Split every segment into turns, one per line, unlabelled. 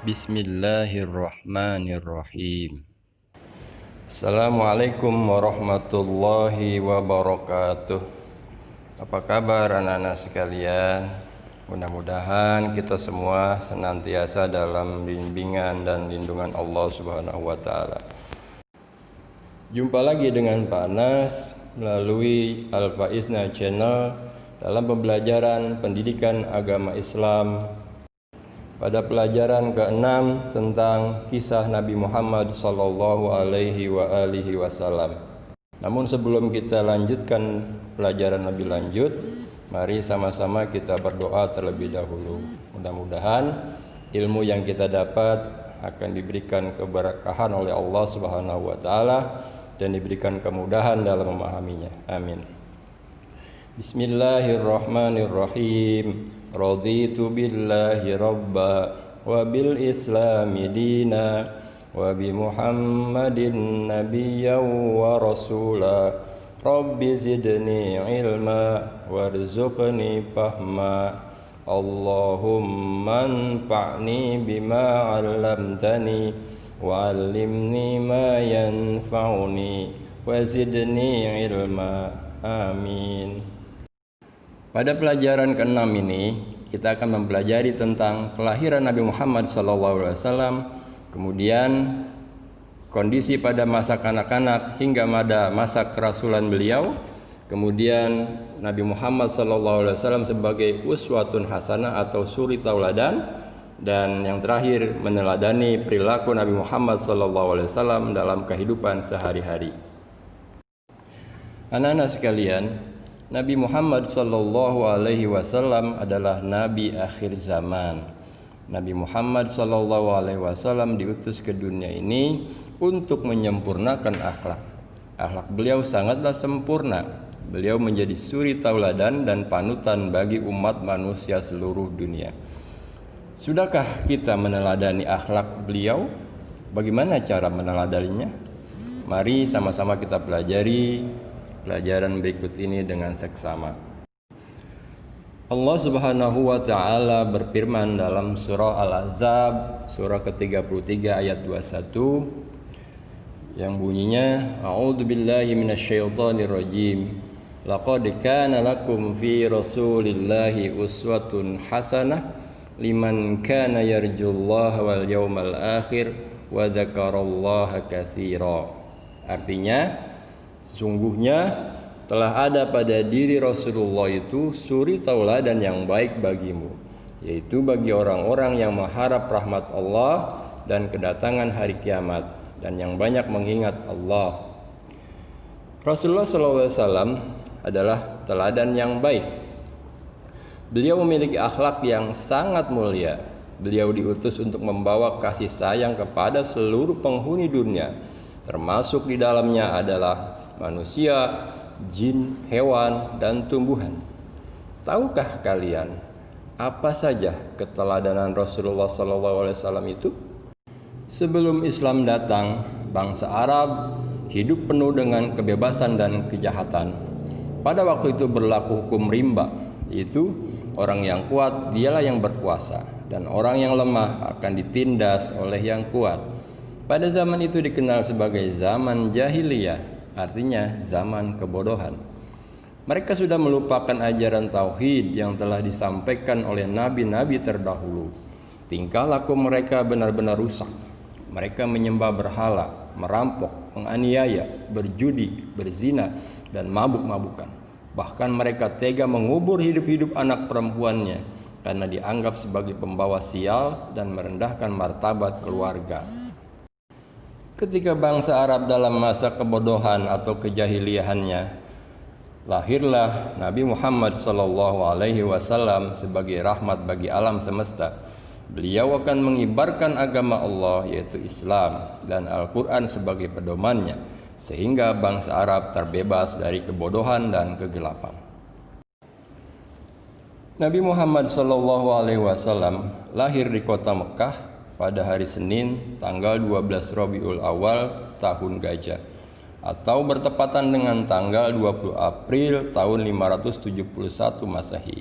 Bismillahirrahmanirrahim. Assalamualaikum warahmatullahi wabarakatuh. Apa kabar anak-anak sekalian? Mudah-mudahan kita semua senantiasa dalam bimbingan dan lindungan Allah Subhanahu wa taala. Jumpa lagi dengan Pak Anas melalui Al-Faizna Channel dalam pembelajaran pendidikan agama Islam pada pelajaran ke-6 tentang kisah Nabi Muhammad sallallahu alaihi wasallam. Namun sebelum kita lanjutkan pelajaran lebih lanjut, mari sama-sama kita berdoa terlebih dahulu. Mudah-mudahan ilmu yang kita dapat akan diberikan keberkahan oleh Allah Subhanahu wa taala dan diberikan kemudahan dalam memahaminya. Amin. Bismillahirrahmanirrahim. Raditu billahi rabba wa bil islami dina wa bi Muhammadin nabiyyan wa rasula. Rabbi zidni ilma warzuqni fahma. Allahumma anfa'ni bima 'allamtani wa 'allimni ma yanfa'uni wa zidni ilma. Amin. Pada pelajaran ke-6 ini kita akan mempelajari tentang kelahiran Nabi Muhammad SAW, kemudian kondisi pada masa kanak-kanak hingga pada masa kerasulan beliau, kemudian Nabi Muhammad SAW sebagai uswatun hasanah atau suri tauladan, dan yang terakhir meneladani perilaku Nabi Muhammad SAW dalam kehidupan sehari-hari. Anak-anak sekalian, Nabi Muhammad sallallahu alaihi wasallam adalah nabi akhir zaman. Nabi Muhammad sallallahu alaihi wasallam diutus ke dunia ini untuk menyempurnakan akhlak. Akhlak beliau sangatlah sempurna. Beliau menjadi suri tauladan dan panutan bagi umat manusia seluruh dunia. Sudahkah kita meneladani akhlak beliau? Bagaimana cara meneladaninya? Mari sama-sama kita pelajari pelajaran berikut ini dengan seksama. Allah Subhanahu wa taala berfirman dalam surah Al-Ahzab surah ke-33 ayat 21 yang bunyinya, A'udzubillahi minasyaitonirrajim. Laqad kana lakum fi Rasulillahi uswatun hasanah liman kana yarjullaha wal yawmal akhir wa dzakarallaha katsira. Artinya, sesungguhnya telah ada pada diri Rasulullah itu suri tauladan yang baik bagimu, yaitu bagi orang-orang yang mengharap rahmat Allah dan kedatangan hari kiamat dan yang banyak mengingat Allah. Rasulullah SAW adalah teladan yang baik. Beliau memiliki akhlak yang sangat mulia. Beliau diutus untuk membawa kasih sayang kepada seluruh penghuni dunia, termasuk di dalamnya adalah manusia, jin, hewan, dan tumbuhan. Tahukah kalian apa saja keteladanan Rasulullah SAW itu? Sebelum Islam datang, bangsa Arab hidup penuh dengan kebebasan dan kejahatan. Pada waktu itu berlaku hukum rimba, yaitu orang yang kuat dialah yang berkuasa dan orang yang lemah akan ditindas oleh yang kuat. Pada zaman itu dikenal sebagai zaman jahiliyah, artinya zaman kebodohan. Mereka sudah melupakan ajaran tauhid yang telah disampaikan oleh nabi-nabi terdahulu. Tingkah laku mereka benar-benar rusak. Mereka menyembah berhala, merampok, menganiaya, berjudi, berzina, dan mabuk-mabukan. Bahkan mereka tega mengubur hidup-hidup anak perempuannya karena dianggap sebagai pembawa sial dan merendahkan martabat keluarga. Ketika bangsa Arab dalam masa kebodohan atau kejahiliahannya, lahirlah Nabi Muhammad SAW sebagai rahmat bagi alam semesta. Beliau akan mengibarkan agama Allah, yaitu Islam, dan Al-Quran sebagai pedomannya, sehingga bangsa Arab terbebas dari kebodohan dan kegelapan. Nabi Muhammad SAW lahir di kota Mekah pada hari Senin tanggal 12 Rabiul Awal tahun Gajah, atau bertepatan dengan tanggal 20 April tahun 571 Masehi.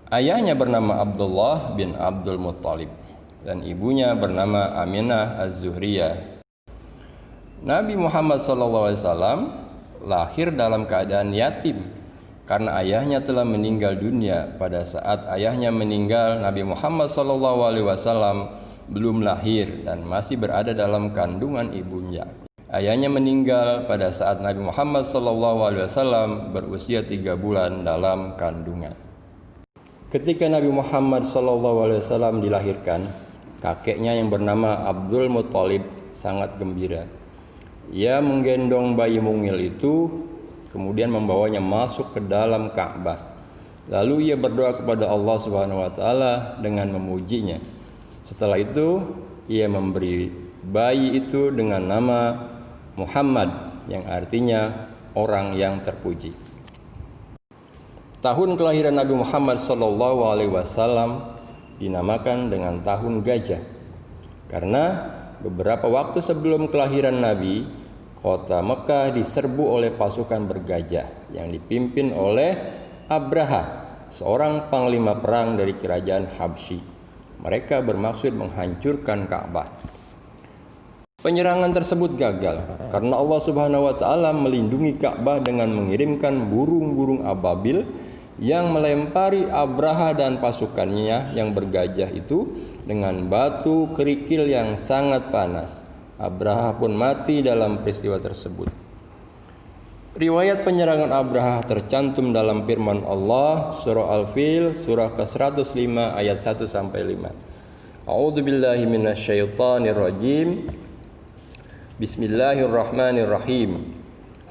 Ayahnya bernama Abdullah bin Abdul Muttalib. dan ibunya bernama Aminah Az-Zuhriyah. Nabi Muhammad SAW lahir dalam keadaan yatim karena ayahnya telah meninggal dunia. Pada saat ayahnya meninggal, Nabi Muhammad SAW belum lahir dan masih berada dalam kandungan ibunya. Ayahnya meninggal pada saat Nabi Muhammad SAW berusia 3 bulan dalam kandungan. Ketika Nabi Muhammad SAW dilahirkan, kakeknya yang bernama Abdul Muttalib sangat gembira. Ia menggendong bayi mungil itu, kemudian membawanya masuk ke dalam Ka'bah. Lalu ia berdoa kepada Allah Subhanahu wa taala dengan memujinya. Setelah itu, ia memberi bayi itu dengan nama Muhammad, yang artinya orang yang terpuji. Tahun kelahiran Nabi Muhammad SAW dinamakan dengan tahun gajah, karena beberapa waktu sebelum kelahiran Nabi, kota Mekah diserbu oleh pasukan bergajah yang dipimpin oleh Abraha, seorang panglima perang dari kerajaan Habsyi. Mereka bermaksud menghancurkan Ka'bah. Penyerangan tersebut gagal karena Allah Subhanahu wa taala melindungi Ka'bah dengan mengirimkan burung-burung ababil yang melempari Abraha dan pasukannya yang bergajah itu dengan batu kerikil yang sangat panas. Abraha pun mati dalam peristiwa tersebut. Riwayat penyerangan Abraha tercantum dalam firman Allah surah Al-Fil surah ke-105 ayat 1 sampai 5. A'udzubillahi minasyaitonir rajim. Bismillahirrahmanirrahim.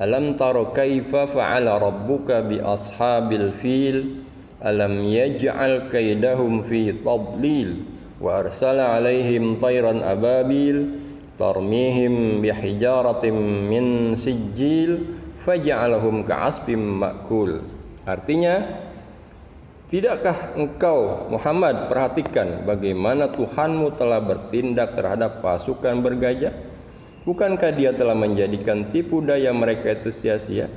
Alam tara kaifa fa'ala rabbuka bi ashabil fil? Alam yaj'al kaidahum fi tadlil wa arsala 'alaihim tayran ababil tarmihim bihijaratin min sijil faj'alahum ka'asfim ma'kul. Artinya, tidakkah engkau Muhammad perhatikan bagaimana Tuhanmu telah bertindak terhadap pasukan bergajah? Bukankah dia telah menjadikan tipu daya mereka itu sia-sia?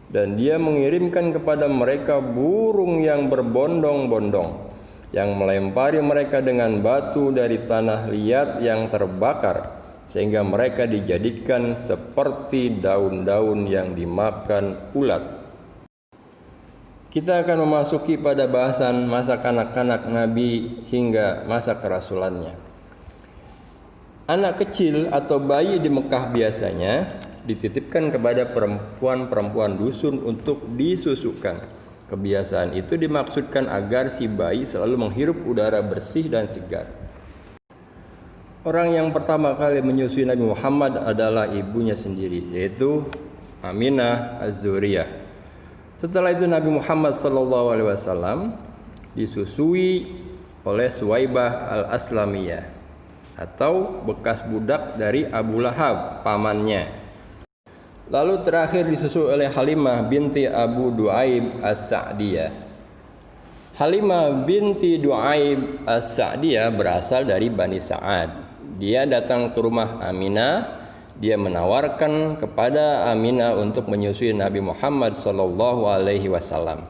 Dan dia mengirimkan kepada mereka burung yang berbondong-bondong, yang melempari mereka dengan batu dari tanah liat yang terbakar, sehingga mereka dijadikan seperti daun-daun yang dimakan ulat. Kita akan memasuki pada bahasan masa kanak-kanak Nabi hingga masa kerasulannya. Anak kecil atau bayi di Mekah biasanya dititipkan kepada perempuan-perempuan dusun untuk disusukan. Kebiasaan itu dimaksudkan agar si bayi selalu menghirup udara bersih dan segar. Orang yang pertama kali menyusui Nabi Muhammad adalah ibunya sendiri, yaitu Aminah Az-Zuhriyah. Setelah itu Nabi Muhammad SAW disusui oleh Suwaibah Al-Aslamiyah, atau bekas budak dari Abu Lahab, pamannya. Lalu terakhir disusui oleh Halimah binti Abu Duaib As-Sa'diyah. Halimah binti Duaib As-Sa'diyah berasal dari Bani Sa'ad. Dia datang ke rumah Aminah. Dia menawarkan kepada Aminah untuk menyusui Nabi Muhammad SAW.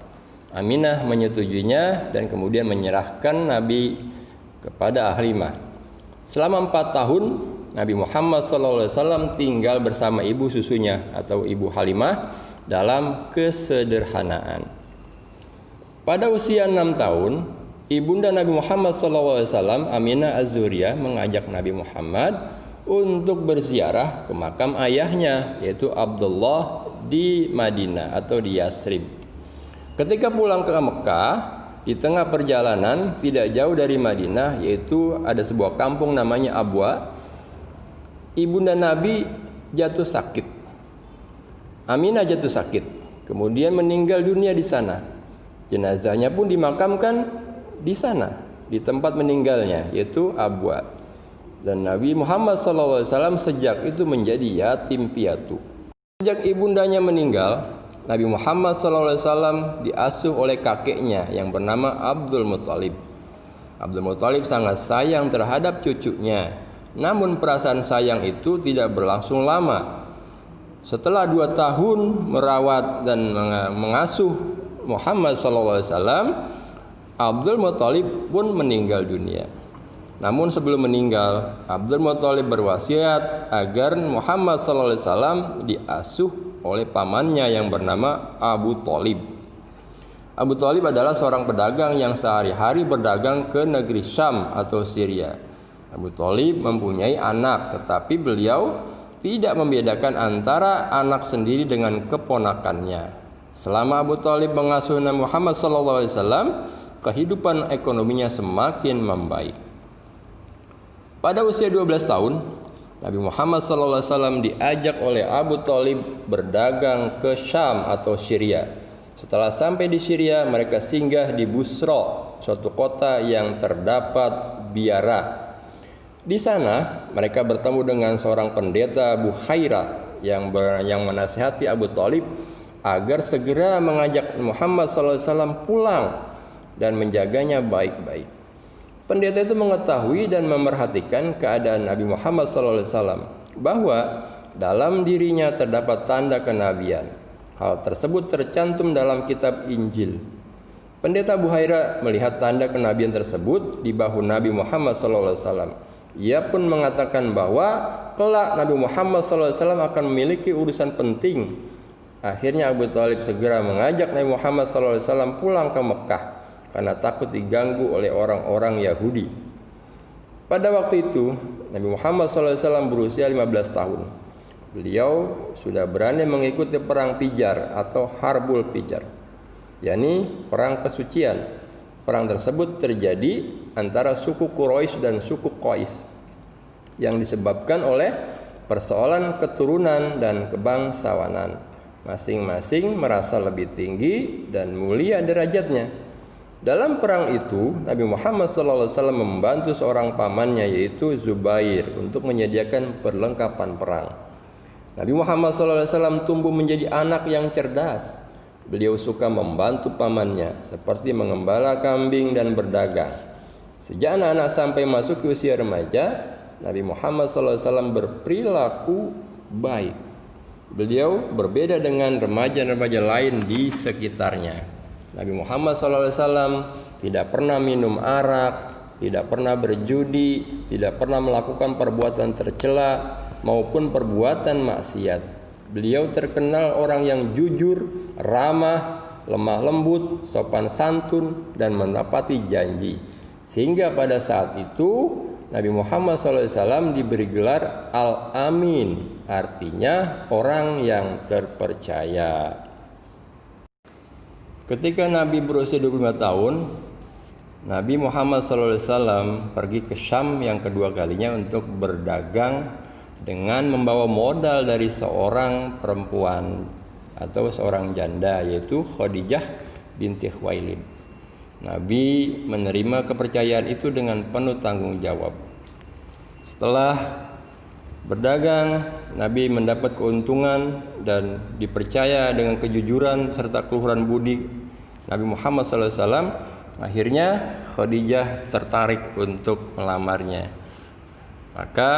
Aminah menyetujuinya dan kemudian menyerahkan Nabi kepada Halimah. Selama 4 tahun Nabi Muhammad SAW tinggal bersama ibu susunya atau ibu Halimah dalam kesederhanaan. Pada usia 6 tahun, ibunda Nabi Muhammad SAW, Aminah Az-Zuhriyah, mengajak Nabi Muhammad untuk berziarah ke makam ayahnya, yaitu Abdullah, di Madinah atau di Yasrib. Ketika pulang ke Mekah, di tengah perjalanan tidak jauh dari Madinah, yaitu ada sebuah kampung namanya Abwa, ibunda Nabi jatuh sakit. Aminah jatuh sakit, kemudian meninggal dunia di sana. Jenazahnya pun dimakamkan di sana, di tempat meninggalnya, yaitu Abwa. Dan Nabi Muhammad SAW sejak itu menjadi yatim piatu. Sejak ibundanya meninggal, Nabi Muhammad SAW diasuh oleh kakeknya yang bernama Abdul Muttalib. Abdul Muttalib sangat sayang terhadap cucunya. Namun perasaan sayang itu tidak berlangsung lama. Setelah 2 tahun merawat dan mengasuh Muhammad SAW, Abdul Muttalib pun meninggal dunia. Namun sebelum meninggal, Abdul Muthalib berwasiat agar Muhammad SAW diasuh oleh pamannya yang bernama Abu Thalib. Abu Thalib adalah seorang pedagang yang sehari-hari berdagang ke negeri Syam atau Syria. Abu Thalib mempunyai anak, tetapi beliau tidak membedakan antara anak sendiri dengan keponakannya. Selama Abu Thalib mengasuh Nabi Muhammad SAW, kehidupan ekonominya semakin membaik. Pada usia 12 tahun, Nabi Muhammad SAW diajak oleh Abu Thalib berdagang ke Syam atau Syria. Setelah sampai di Syria, mereka singgah di Busra, suatu kota yang terdapat biara. Di sana, mereka bertemu dengan seorang pendeta Buhaira yang menasihati Abu Thalib agar segera mengajak Muhammad SAW pulang dan menjaganya baik-baik. Pendeta itu mengetahui dan memerhatikan keadaan Nabi Muhammad SAW, bahwa dalam dirinya terdapat tanda kenabian. Hal tersebut tercantum dalam kitab Injil. Pendeta Buhaira melihat tanda kenabian tersebut di bahu Nabi Muhammad SAW. Ia pun mengatakan bahwa kelak Nabi Muhammad SAW akan memiliki urusan penting. Akhirnya Abu Thalib segera mengajak Nabi Muhammad SAW pulang ke Mekah karena takut diganggu oleh orang-orang Yahudi. Pada waktu itu, Nabi Muhammad SAW berusia 15 tahun. Beliau sudah berani mengikuti perang Pijar atau Harbul Pijar, yakni perang kesucian. Perang tersebut terjadi antara suku Quraisy dan suku Qais yang disebabkan oleh persoalan keturunan dan kebangsawanan. Masing-masing merasa lebih tinggi dan mulia derajatnya. Dalam perang itu, Nabi Muhammad SAW membantu seorang pamannya yaitu Zubair untuk menyediakan perlengkapan perang. Nabi Muhammad SAW tumbuh menjadi anak yang cerdas. Beliau suka membantu pamannya seperti mengembala kambing dan berdagang. Sejak anak-anak sampai masuk ke usia remaja, Nabi Muhammad SAW berperilaku baik. Beliau berbeda dengan remaja-remaja lain di sekitarnya. Nabi Muhammad SAW tidak pernah minum arak, tidak pernah berjudi, tidak pernah melakukan perbuatan tercela maupun perbuatan maksiat. Beliau terkenal orang yang jujur, ramah, lemah lembut, sopan santun, dan menepati janji. Sehingga pada saat itu Nabi Muhammad SAW diberi gelar Al-Amin, artinya orang yang terpercaya. Ketika Nabi berusia 25 tahun, Nabi Muhammad SAW pergi ke Syam yang kedua kalinya untuk berdagang dengan membawa modal dari seorang perempuan atau seorang janda, yaitu Khadijah binti Khuwailid. Nabi menerima kepercayaan itu dengan penuh tanggung jawab. Setelah berdagang, Nabi mendapat keuntungan dan dipercaya dengan kejujuran serta keluhuran budi Nabi Muhammad SAW. Akhirnya Khadijah tertarik untuk melamarnya. Maka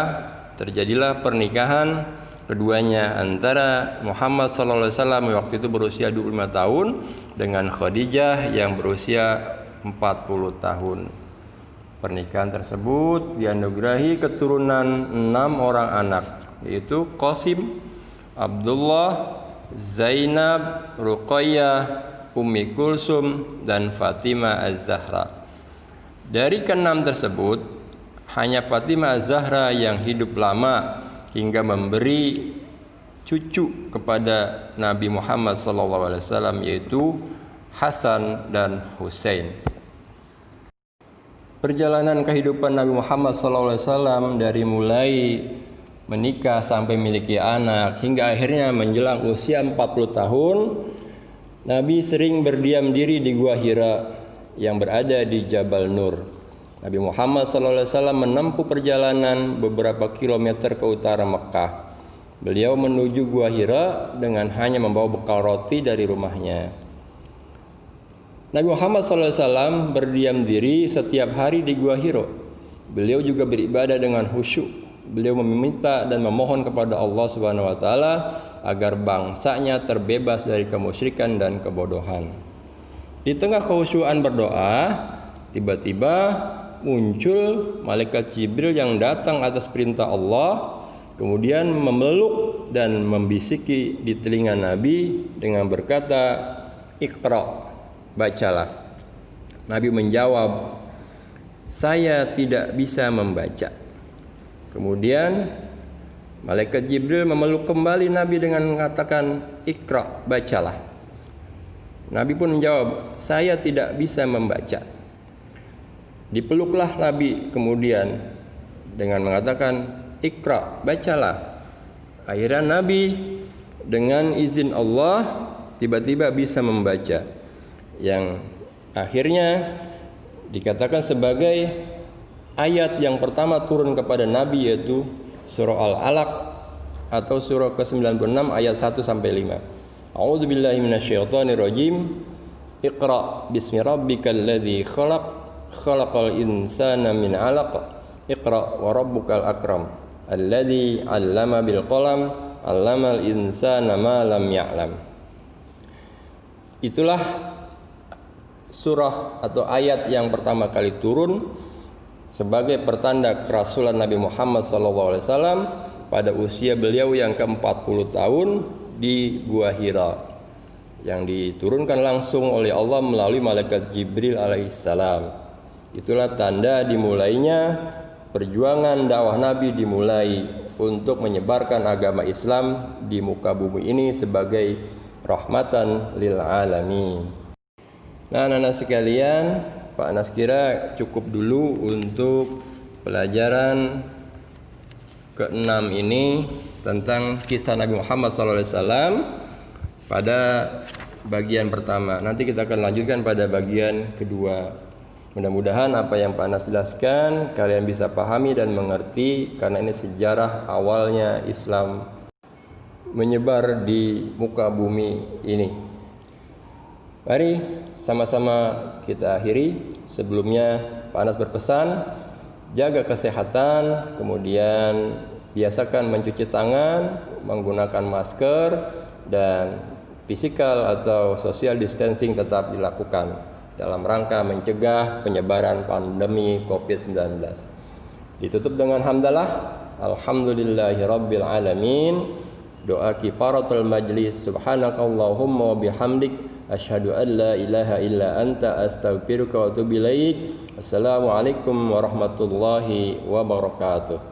terjadilah pernikahan keduanya antara Muhammad SAW waktu itu berusia 25 tahun dengan Khadijah yang berusia 40 tahun. Pernikahan tersebut dianugerahi keturunan 6 orang anak, yaitu Qasim, Abdullah, Zainab, Ruqayyah, Ummi Kulsum, dan Fatimah Az-Zahra. Dari keenam tersebut, hanya Fatimah Az-Zahra yang hidup lama hingga memberi cucu kepada Nabi Muhammad SAW, yaitu Hasan dan Husain. Perjalanan kehidupan Nabi Muhammad SAW dari mulai menikah sampai memiliki anak hingga akhirnya menjelang usia 40 tahun, Nabi sering berdiam diri di Gua Hira yang berada di Jabal Nur. Nabi Muhammad SAW menempuh perjalanan beberapa kilometer ke utara Mekah. Beliau menuju Gua Hira dengan hanya membawa bekal roti dari rumahnya. Nabi Muhammad SAW berdiam diri setiap hari di Gua Hira. Beliau juga beribadah dengan khusyuk. Beliau meminta dan memohon kepada Allah Subhanahu wa taala agar bangsanya terbebas dari kemusyrikan dan kebodohan. Di tengah kekhusyuan berdoa, tiba-tiba muncul malaikat Jibril yang datang atas perintah Allah, kemudian memeluk dan membisiki di telinga Nabi dengan berkata, "Iqra, bacalah." Nabi menjawab, "Saya tidak bisa membaca." Kemudian malaikat Jibril memeluk kembali Nabi dengan mengatakan, "Iqra, bacalah." Nabi pun menjawab, "Saya tidak bisa membaca." Dipeluklah Nabi kemudian dengan mengatakan, "Iqra, bacalah." Akhirnya Nabi dengan izin Allah tiba-tiba bisa membaca, yang akhirnya dikatakan sebagai ayat yang pertama turun kepada Nabi, yaitu surah Al-Alaq atau surah ke-96 ayat 1 sampai 5. A'udzu billahi minasyaitonir rajim. Iqra bismi rabbikal ladzi khalaq, khalaqal insana min 'alaq. Iqra wa rabbukal akram, alladzi 'allama bil qalam, 'allamal insana ma lam ya'lam. Itulah surah atau ayat yang pertama kali turun sebagai pertanda kerasulan Nabi Muhammad SAW pada usia beliau yang ke-40 tahun di Gua Hira, yang diturunkan langsung oleh Allah melalui malaikat Jibril alaihissalam. Itulah tanda dimulainya perjuangan dakwah Nabi, dimulai untuk menyebarkan agama Islam di muka bumi ini sebagai rahmatan lil alamin. Nah, anak-anak sekalian, Pak Anas kira cukup dulu untuk pelajaran ke-6 ini tentang kisah Nabi Muhammad SAW pada bagian pertama. Nanti kita akan lanjutkan pada bagian kedua. Mudah-mudahan apa yang Pak Anas jelaskan kalian bisa pahami dan mengerti, karena ini sejarah awalnya Islam menyebar di muka bumi ini. Mari sama-sama kita akhiri. Sebelumnya Pak Anas berpesan, jaga kesehatan, kemudian biasakan mencuci tangan, menggunakan masker, dan physical atau social distancing tetap dilakukan dalam rangka mencegah penyebaran pandemi COVID-19. Ditutup dengan hamdalah, alhamdulillahirabbil alamin. Doa kifaratul majlis, subhanakallahumma wa bihamdik, asyhadu an la ilaha illa anta, astaghfiruka wa atubu ilaik. Assalamualaikum warahmatullahi wabarakatuh.